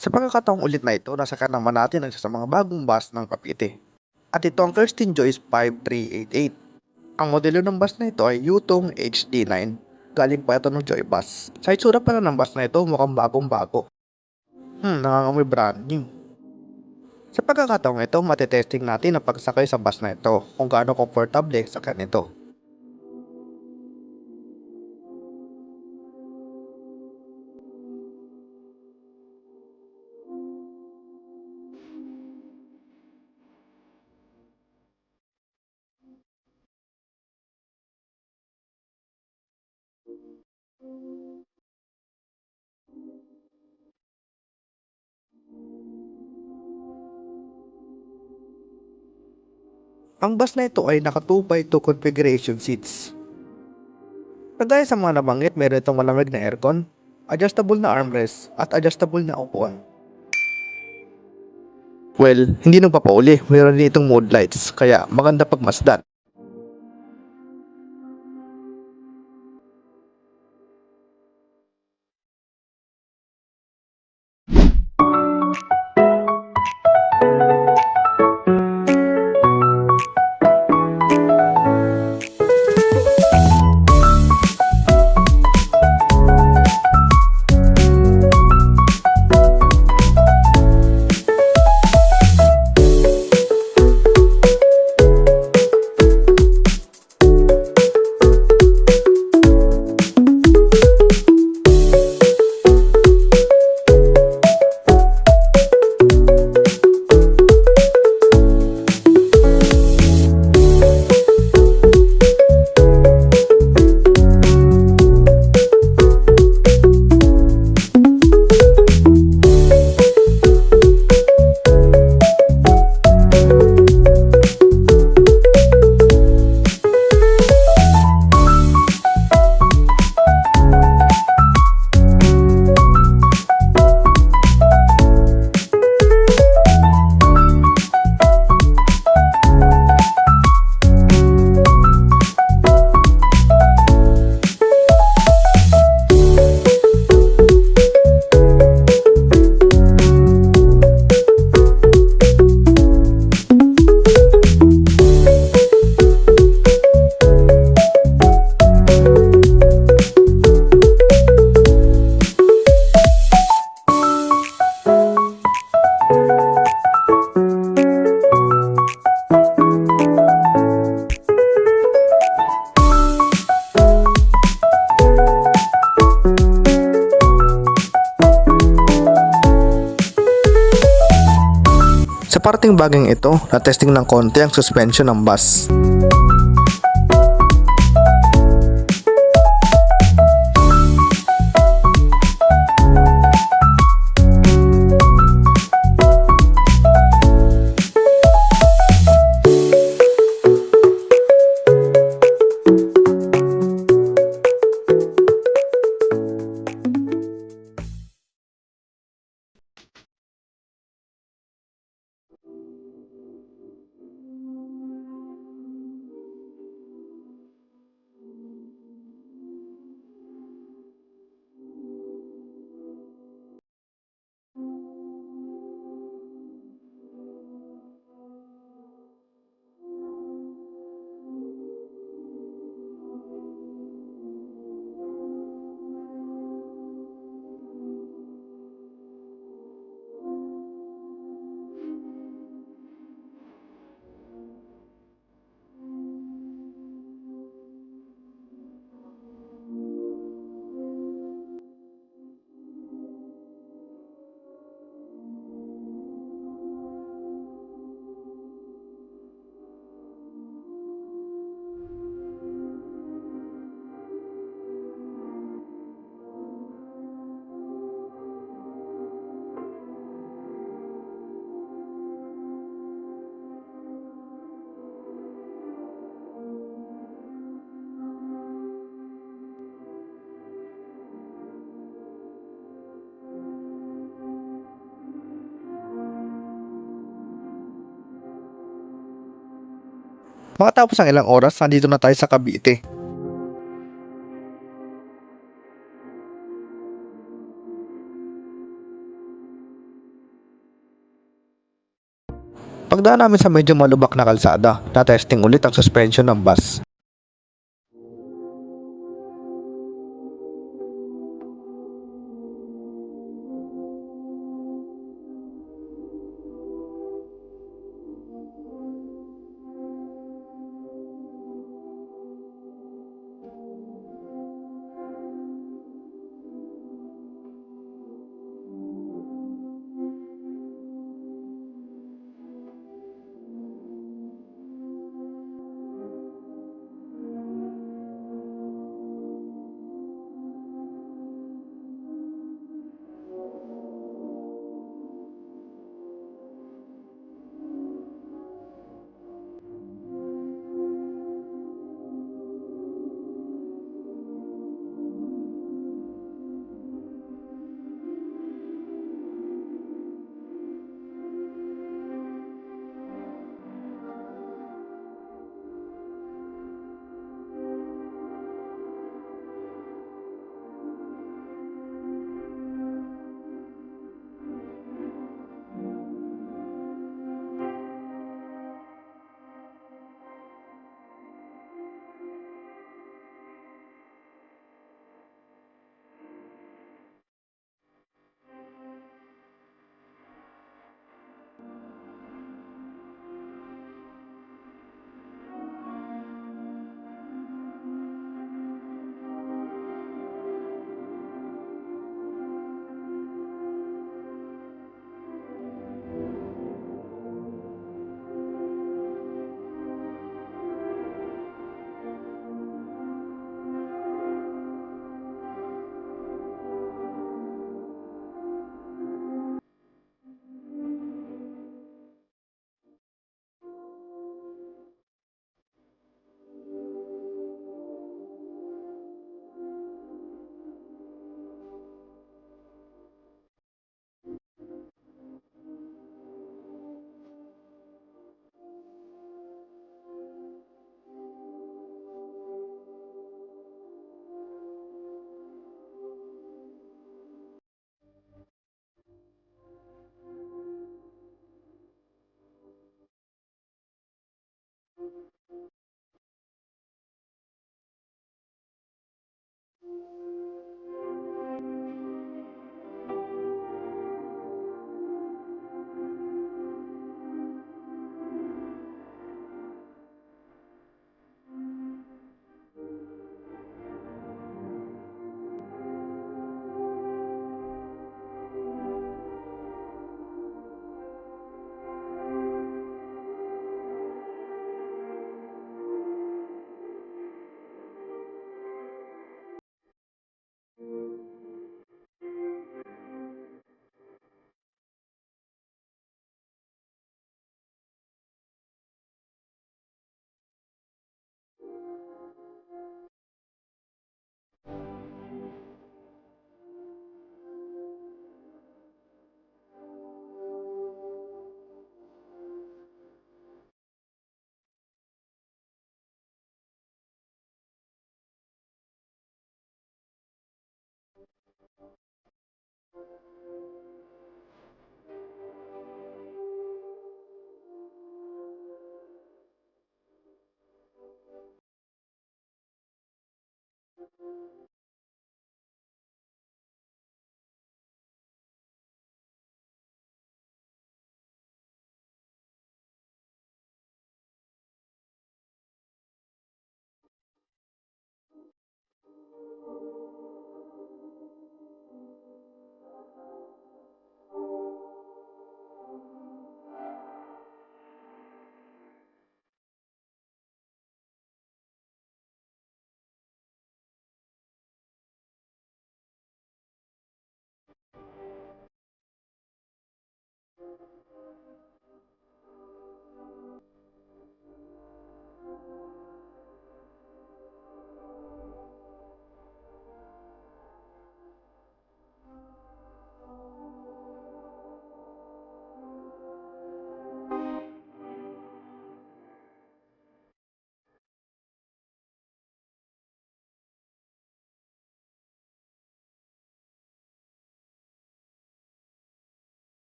Sa pagkakataong ulit na ito, nasakyan naman natin ang isa sa mga bagong bus ng Cavite. At ito ang Kirsten Joyce 5388. Ang modelo ng bus na ito ay Yutong HD9. Galing pa ito ng Joy Bus. Sa itsura pala ng bus na ito, mukhang bagong bago. Nangangamoy brand new. Sa pagkakataong ito, matetesting natin ang pagsakay sa bus na ito kung gaano komportable sa kanito. Ang bus na ito ay naka 2x2 configuration seats. Kagaya sa mga nabanggit, meron itong malamig na aircon, adjustable na armrest at adjustable na upuan. Well, hindi nagpapauli, meron din itong mode lights, kaya maganda pagmasdan. Sa parting baging ito, na-testing ng konti ang suspension ng bus. Makatapos ang ilang oras, nandito na tayo sa Cavite. Pagdaan namin sa medyo malubak na kalsada, na-testing ulit ang suspension ng bus.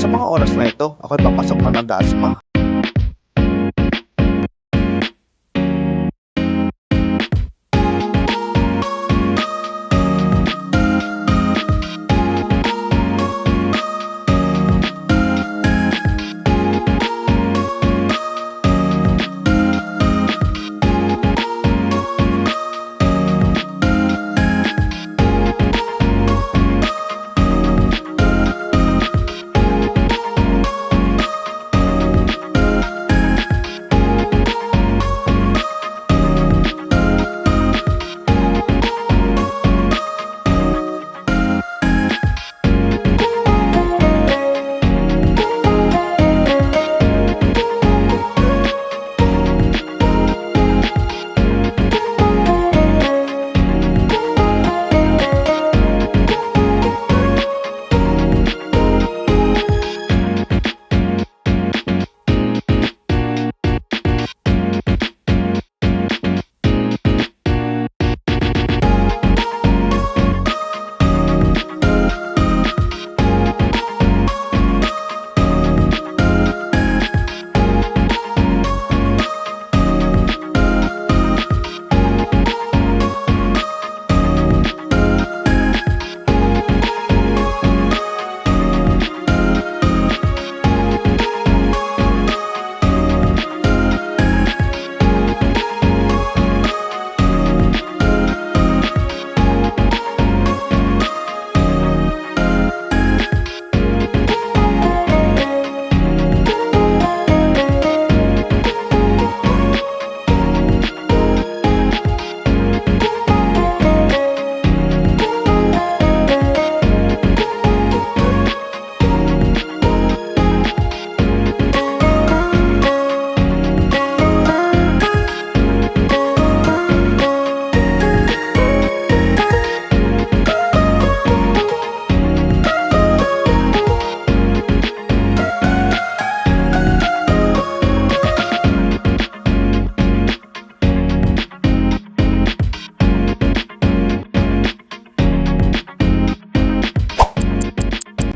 Sa mga oras na ito, ako'y papasok na ng Dasma.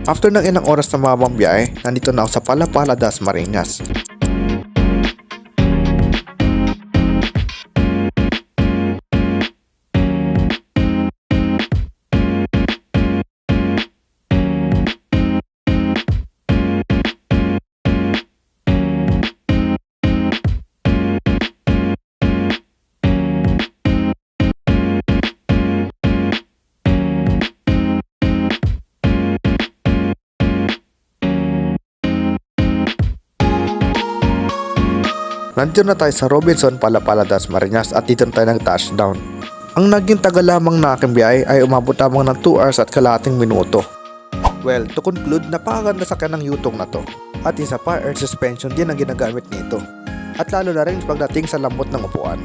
After ng ilang oras na mabang biyahe, nandito na ako sa Palapala, Dasmariñas. Nandito na tayo sa Robinson, Palapala, Dasmariñas at dito na tayo nag-touchdown. Ang naging tagal lamang na aking biyahe ay umabot lamang ng 2 hours at kalahating minuto. Well, to conclude, napakaganda sa kanang yutong na to. At isa pa, air suspension din ang ginagamit nito. At lalo na rin pagdating sa lambot ng upuan.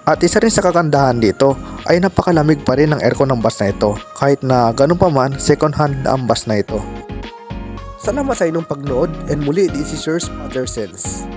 At isa rin sa kagandahan dito ay napakalamig pa rin ng aircon ng bus na ito. Kahit na ganun pa man, second hand ang bus na ito. Salamat sa inyong pagnood and muli, this is yours, Pattersense.